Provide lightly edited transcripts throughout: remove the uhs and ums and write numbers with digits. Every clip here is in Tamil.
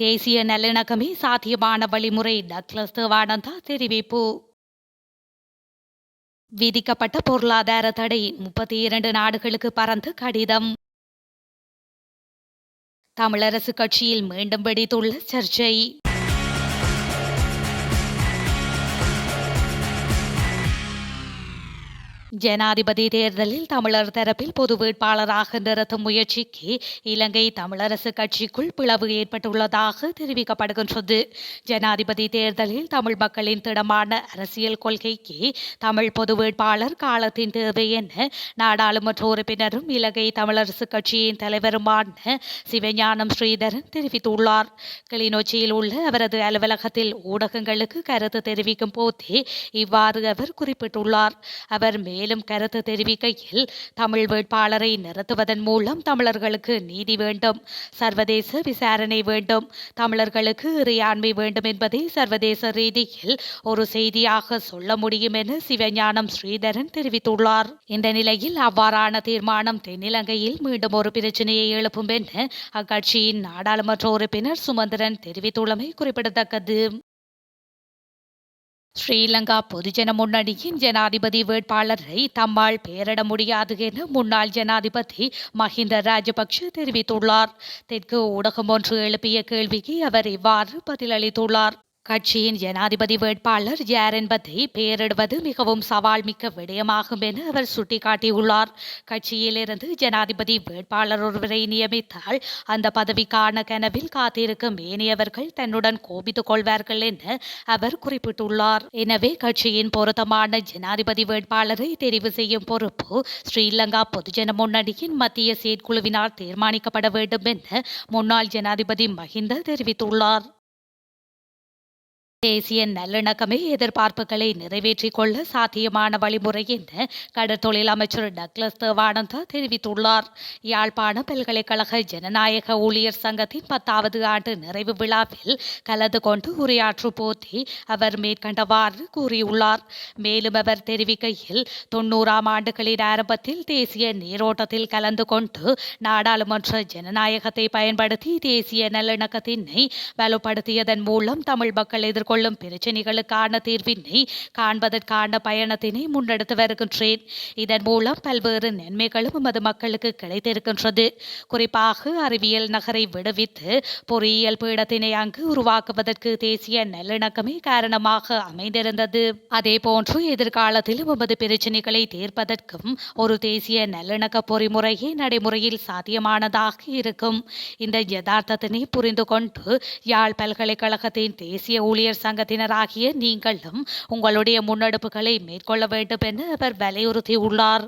தேசிய நல்லிணக்கமே சாத்தியமான வழிமுறை டக்ளஸ் தேவானந்தா தெரிவிப்பு. விதிக்கப்பட்ட பொருளாதார தடை 32 நாடுகளுக்கு பறந்து கடிதம். தமிழரசு கட்சியில் மீண்டும் வெடித்துள்ள சர்ச்சை. ஜனாதிபதி தேர்தலில் தமிழர் தரப்பில் பொது வேட்பாளராக நிறுத்தும் முயற்சிக்கு இலங்கை தமிழரசு கட்சிக்குள் பிளவு ஏற்பட்டுள்ளதாக தெரிவிக்கப்படுகின்றது. ஜனாதிபதி தேர்தலில் தமிழ் மக்களின் திடமான அரசியல் கொள்கைக்கு தமிழ் பொது வேட்பாளர் காலத்தின் தேவை என நாடாளுமன்ற உறுப்பினரும் இலங்கை தமிழரசு கட்சியின் தலைவருமான சிவஞானம் ஸ்ரீதரன் தெரிவித்துள்ளார். கிளிநொச்சியில் உள்ள அவரது அலுவலகத்தில் ஊடகங்களுக்கு கருத்து தெரிவிக்கும் போதே இவ்வாறு அவர் குறிப்பிட்டுள்ளார். அவர் மேலும் கருத்து தெரிவிக்கையில், தமிழ் வேட்பாளரை நிறுத்துவதன் மூலம் தமிழர்களுக்கு நீதி வேண்டும், சர்வதேச விசாரணை வேண்டும், தமிழர்களுக்கு இறையாண்மை வேண்டும் என்பதை சர்வதேச ரீதியில் ஒரு செய்தியாக சொல்ல முடியும் என சிவஞானம் ஸ்ரீதரன் தெரிவித்துள்ளார். இந்த நிலையில் அவ்வாறான தீர்மானம் தென்னிலங்கையில் மீண்டும் ஒரு பிரச்சினையை எழுப்பும் என அக்கட்சியின் நாடாளுமன்ற உறுப்பினர் சுமந்திரன் தெரிவித்துள்ளமை குறிப்பிடத்தக்கது. ஸ்ரீலங்கா பொதுஜன முன்னணியின் ஜனாதிபதி வேட்பாளரை தம்மால் பெயரிட முடியாது என முன்னாள் ஜனாதிபதி மஹிந்த ராஜபக்ஷ தெரிவித்துள்ளார். தெற்கு ஊடகம் ஒன்று எழுப்பிய கேள்விக்கு அவர் இவ்வாறு பதிலளித்துள்ளார். கட்சியின் ஜனாதிபதி வேட்பாளர் யார் என்பதை பெயரிடுவது மிகவும் சவால் மிக்க விடயமாகும் என அவர் சுட்டிக்காட்டியுள்ளார். கட்சியிலிருந்து ஜனாதிபதி வேட்பாளர் ஒருவரை நியமித்தால் அந்த பதவிக்கான கனவில் காத்திருக்கும் ஏனையவர்கள் தன்னுடன் கோபித்துக் கொள்வார்கள் என அவர் குறிப்பிட்டுள்ளார். எனவே கட்சியின் பொருத்தமான ஜனாதிபதி வேட்பாளரை தெரிவு செய்யும் பொறுப்பு ஸ்ரீலங்கா பொதுஜன முன்னணியின் மத்திய செயற்குழுவினால் தீர்மானிக்கப்பட வேண்டும் என முன்னாள் ஜனாதிபதி மஹிந்த தெரிவித்துள்ளார். தேசிய நல்லிணக்கமே எதிர்பார்ப்புகளை நிறைவேற்றிக் கொள்ள சாத்தியமான வழிமுறை என கடற்தொழில் அமைச்சர் டக்ளஸ் தேவானந்தா தெரிவித்துள்ளார். யாழ்ப்பாண பல்கலைக்கழக ஜனநாயக ஊழியர் சங்கத்தின் 10வது ஆண்டு நிறைவு விழாவில் கலந்து கொண்டு உரையாற்றும் போதே அவர் மேற்கண்டவாறு கூறியுள்ளார். மேலும் அவர் தெரிவிக்கையில், 90ஆம் ஆண்டுகளின் ஆரம்பத்தில் தேசிய நீரோட்டத்தில் கலந்து கொண்டு நாடாளுமன்ற ஜனநாயகத்தை பயன்படுத்தி தேசிய நல்லிணக்கத்தினை வலுப்படுத்தியதன் மூலம் தமிழ் மக்கள் கொள்ளும் பிரச்சனைகளுக்கான தீர்வினை காண்பதற்கான பயணத்தினை முன்னெடுத்து வருகின்றேன். இதன் மூலம் பல்வேறு நன்மைகளும் எமது மக்களுக்கு கிடைத்திருக்கின்றது. குறிப்பாக அறிவியல் நகரை விடுவித்து பொறியியல் பீடத்தினை அங்கு உருவாக்குவதற்கு தேசிய நல்லிணக்கமே காரணமாக அமைந்திருந்தது. அதேபோன்று எதிர்காலத்திலும் எமது பிரச்சனைகளை தீர்ப்பதற்கும் ஒரு தேசிய நல்லிணக்க பொறிமுறையே நடைமுறையில் சாத்தியமானதாக இருக்கும். இந்த யதார்த்தத்தினை புரிந்து கொண்டு யாழ் பல்கலைக்கழகத்தின் தேசிய ஊழியர் சங்கத்தினராகிய நீங்களும் உங்களுடைய முன்னெடுப்புகளை மேற்கொள்ள வேண்டும் என அவர் வலியுறுத்தியுள்ளார்.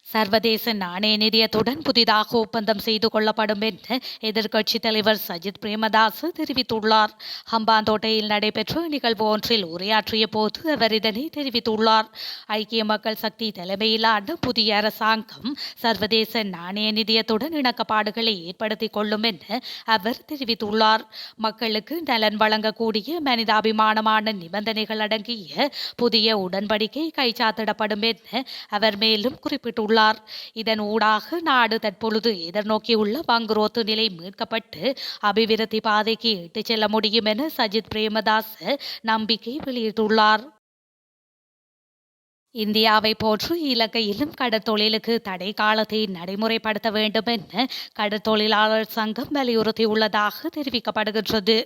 சர்வதேச நாணய நிதியத்துடன் புதிதாக ஒப்பந்தம் செய்து கொள்ளப்படும் என்று எதிர்க்கட்சித் தலைவர் சஜித் பிரேமதாச தெரிவித்துள்ளார். ஹம்பாந்தோட்டையில் நடைபெற்ற நிகழ்வு ஒன்றில் உரையாற்றிய போது அவர் இதனை தெரிவித்துள்ளார். ஐக்கிய மக்கள் சக்தி தலைமையிலான புதிய அரசாங்கம் சர்வதேச நாணய நிதியத்துடன் இணக்கப்பாடுகளை ஏற்படுத்திக் கொள்ளும் என அவர் தெரிவித்துள்ளார். மக்களுக்கு நலன் வழங்கக்கூடிய மனிதாபிமானமான நிபந்தனைகள் அடங்கிய புதிய உடன்படிக்கை கைச்சாத்திடப்படும் என அவர் மேலும் குறிப்பிட்டுள்ளார். இதன் ஊடாக நாடு தற்பொழுது எதிர்நோக்கியுள்ள வங்குரோத்து நிலை மீட்கப்பட்டு அபிவிருத்தி பாதைக்கு இட்டுச் செல்ல முடியும் என சஜித் பிரேமதாச நம்பிக்கை வெளியிட்டுள்ளார். இந்தியாவை போன்று இலங்கையிலும் கடற்தொழிலுக்கு தடை காலத்தை நடைமுறைப்படுத்த வேண்டும் என கடற்தொழிலாளர் சங்கம் வலியுறுத்தியுள்ளதாக தெரிவிக்கப்படுகின்றது.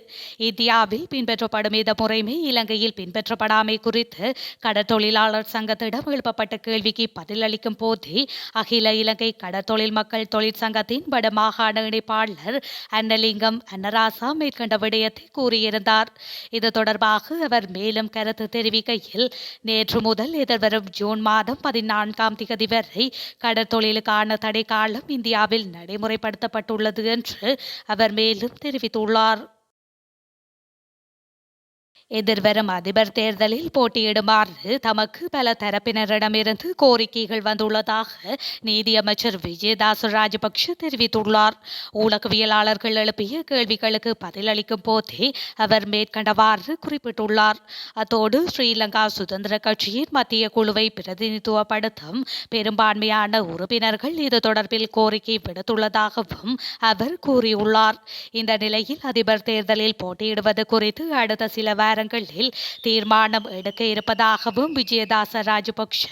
இந்தியாவில் பின்பற்றப்படும் இந்த முறைமை இலங்கையில் பின்பற்றப்படாமை குறித்து கடற்தொழிலாளர் சங்கத்திடம் எழுப்பப்பட்ட கேள்விக்கு பதிலளிக்கும் போதே அகில இலங்கை கடற்தொழில் மக்கள் தொழிற்சங்கத்தின் வடமாகாண இணைப்பாளர் அன்னலிங்கம் அன்னராசா மேற்கண்ட விடயத்தை கூறியிருந்தார். இது தொடர்பாக அவர் மேலும் கருத்து தெரிவிக்கையில், நேற்று முதல் எதிர்வரும் ஜூன் மாதம் 14ஆம் தேதி வரை கடற்தொழிலுக்கான தடை காலம் இந்தியாவில் நடைமுறைப்படுத்தப்பட்டுள்ளது என்று அவர் மேலும் தெரிவித்துள்ளார். எதிர்வரும் அதிபர் தேர்தலில் போட்டியிடுமாறு தமக்கு பல தரப்பினரிடமிருந்து கோரிக்கைகள் வந்துள்ளதாக நீதியமைச்சர் விஜயதாச ராஜபக்ஷ தெரிவித்துள்ளார். ஊடகவியலாளர்கள் எழுப்பிய கேள்விகளுக்கு பதிலளிக்கும் போதே அவர் மேற்கண்டவாறு குறிப்பிட்டுள்ளார். அத்தோடு ஸ்ரீலங்கா சுதந்திர கட்சியின் மத்திய குழுவை பிரதிநிதித்துவப்படுத்தும் பெரும்பான்மையான உறுப்பினர்கள் இது தொடர்பில் கோரிக்கை விடுத்துள்ளதாகவும் அவர் கூறியுள்ளார். இந்த நிலையில் அதிபர் தேர்தலில் போட்டியிடுவது குறித்து அடுத்த சில வாரங்களில் தீர்மானம் எடுக்க இருப்பதாகவும் விஜயதாச ராஜபக்ஷ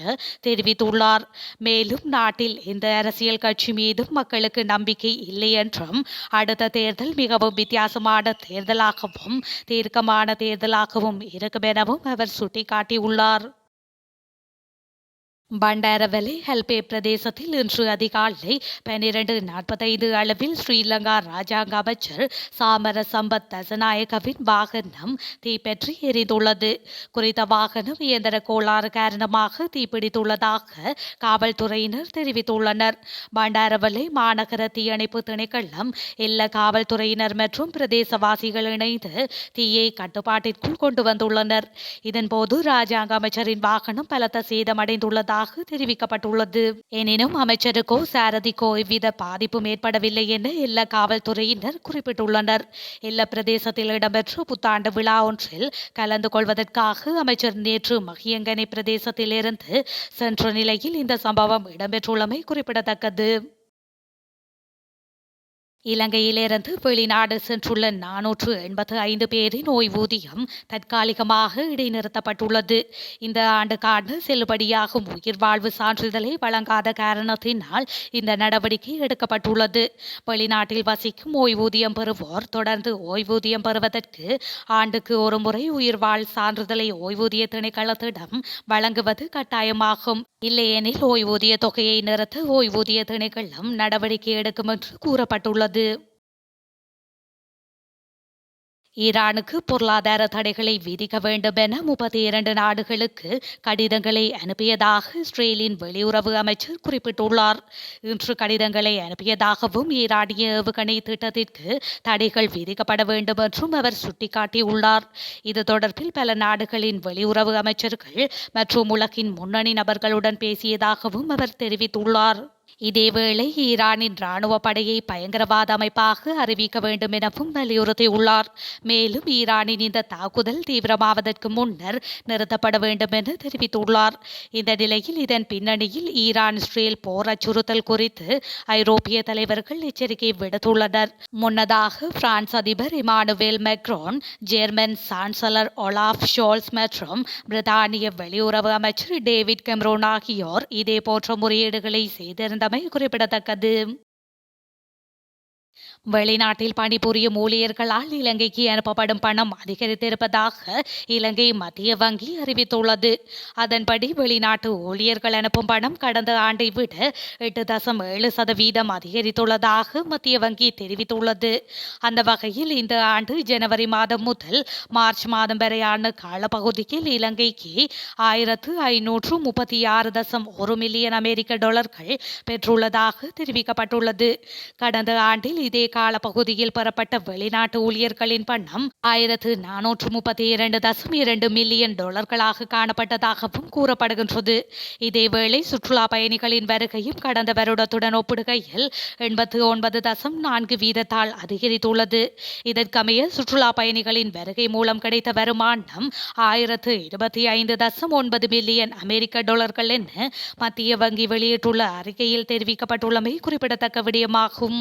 தெரிவித்துள்ளார். மேலும் நாட்டில் எந்த அரசியல் கட்சி மீதும் மக்களுக்கு நம்பிக்கை இல்லை என்றும் அடுத்த தேர்தல் மிகவும் வித்தியாசமான தேர்தலாகவும் தீர்க்கமான தேர்தலாகவும் இருக்கும் எனவும் அவர் சுட்டிக்காட்டியுள்ளார். பண்டாரவலே ஹல்பே பிரதேசத்தில் இன்று அதிகாலை 12:45 அளவில் ஸ்ரீலங்கா ராஜாங்க அமைச்சர் சாமர சம்பத் தசநாயகவின் வாகனம் தீப்பற்றி எரிந்துள்ளது. குறித்த வாகனம் இயந்திர கோளாறு காரணமாக தீப்பிடித்துள்ளதாக காவல்துறையினர் தெரிவித்துள்ளனர். பண்டாரவலே மாநகர தீயணைப்பு திணைக்களம், எல்லா காவல்துறையினர் மற்றும் பிரதேசவாசிகள் இணைந்து தீயை கட்டுப்பாட்டிற்குள் கொண்டு வந்துள்ளனர். இதன்போது ராஜாங்க அமைச்சரின் வாகனம் பலத்த சேதமடைந்துள்ளதாக தெரிவிக்கப்பட்டுள்ளது. எனினும் அமைச்சருக்கோ சாரதிக்கோ எவ்வித பாதிப்பும் ஏற்படவில்லை என எல்லா காவல்துறையினர் குறிப்பிட்டுள்ளனர். எல்லா பிரதேசத்தில் இடம்பெற்ற புத்தாண்டு விழா ஒன்றில் கலந்து கொள்வதற்காக அமைச்சர் நேற்று மகியங்கனை பிரதேசத்திலிருந்து சென்ற நிலையில் இந்த சம்பவம் இடம்பெற்றுள்ளமை குறிப்பிடத்தக்கது. இலங்கையிலிருந்து வெளிநாடு சென்றுள்ள 485 பேரின் ஓய்வூதியம் தற்காலிகமாக இடைநிறுத்தப்பட்டுள்ளது. இந்த ஆண்டுக்கான செல்லுபடியாகும் உயிர்வாழ்வு சான்றிதழை வழங்காத காரணத்தினால் இந்த நடவடிக்கை எடுக்கப்பட்டுள்ளது. வெளிநாட்டில் வசிக்கும் ஓய்வூதியம் பெறுவோர் தொடர்ந்து ஓய்வூதியம் பெறுவதற்கு ஆண்டுக்கு ஒருமுறை உயிர்வாழ் சான்றிதழை ஓய்வூதிய திணைக்களத்திடம் வழங்குவது கட்டாயமாகும். இல்லையெனில் ஓய்வூதிய தொகையை நிறுத்த ஓய்வூதிய திணைக்களம் நடவடிக்கை எடுக்கும் என்று கூறப்பட்டுள்ளது. ஈரானுக்கு பொருளாதார தடைகளை விதிக்க வேண்டும் என 32 நாடுகளுக்கு கடிதங்களை அனுப்பியதாக இஸ்ரேலின் வெளியுறவு அமைச்சர் குறிப்பிட்டுள்ளார். இன்று கடிதங்களை அனுப்பியதாகவும் ஈரானிய ஏவுகணை திட்டத்திற்கு தடைகள் விதிக்கப்பட வேண்டும் என்றும் அவர் சுட்டிக்காட்டியுள்ளார். இது தொடர்பில் பல நாடுகளின் வெளியுறவு அமைச்சர்கள் மற்றும் உலகின் முன்னணி நபர்களுடன் பேசியதாகவும் அவர் தெரிவித்துள்ளார். இதேவேளை ஈரானின் இராணுவ படையை பயங்கரவாத அமைப்பாக அறிவிக்க வேண்டும் எனவும் வலியுறுத்தியுள்ளார். மேலும் ஈரானின் இந்த தாக்குதல் தீவிரமாவதற்கு முன்னர் நிறுத்தப்பட வேண்டும் என தெரிவித்துள்ளார். இந்த நிலையில் இதன் பின்னணியில் ஈரான் இஸ்ரேல் போர் அச்சுறுத்தல் குறித்து ஐரோப்பிய தலைவர்கள் எச்சரிக்கை விடுத்துள்ளனர். முன்னதாக பிரான்ஸ் அதிபர் Emmanuel Macron, German chancellor Olaf Scholz மற்றும் பிரித்தானிய வெளியுறவு அமைச்சர் டேவிட் கெமரோன் ஆகியோர் இதேபோன்ற முறையீடுகளை செய்திருந்தமை குறிப்பிடத்தக்கது. வெளிநாட்டில் பணிபுரியும் ஊழியர்களால் இலங்கைக்கு அனுப்பப்படும் பணம் அதிகரித்திருப்பதாக இலங்கை மத்திய வங்கி அறிவித்துள்ளது. அதன்படி வெளிநாட்டு ஊழியர்கள் அனுப்பும் பணம் கடந்த ஆண்டை விட 8.7% அதிகரித்துள்ளதாக மத்திய வங்கி தெரிவித்துள்ளது. அந்த வகையில் இந்த ஆண்டு ஜனவரி மாதம் முதல் மார்ச் மாதம் வரையான காலப்பகுதியில் இலங்கைக்கு 1536.1 மில்லியன் அமெரிக்க டாலர்கள் பெற்றுள்ளதாக தெரிவிக்கப்பட்டுள்ளது. கடந்த ஆண்டில் இதே காலப்பகுதியில் பெறப்பட்ட வெளிநாட்டு ஊழியர்களின் பணம் 1432.2 மில்லியன் டாலர்களாக காணப்பட்டதாகவும் கூறப்படுகின்றது. இதேவேளை சுற்றுலா பயணிகளின் வருகையும் கடந்த வருடத்துடன் ஒப்பிடுகையில் 89.4% அதிகரித்துள்ளது. இதற்கமைய சுற்றுலா பயணிகளின் வருகை மூலம் கிடைத்த வருமானம் 1025.9 மில்லியன் அமெரிக்க டாலர்கள் என மத்திய வங்கி வெளியிட்டுள்ள அறிக்கையில் தெரிவிக்கப்பட்டுள்ளமை குறிப்பிடத்தக்க விடயமாகும்.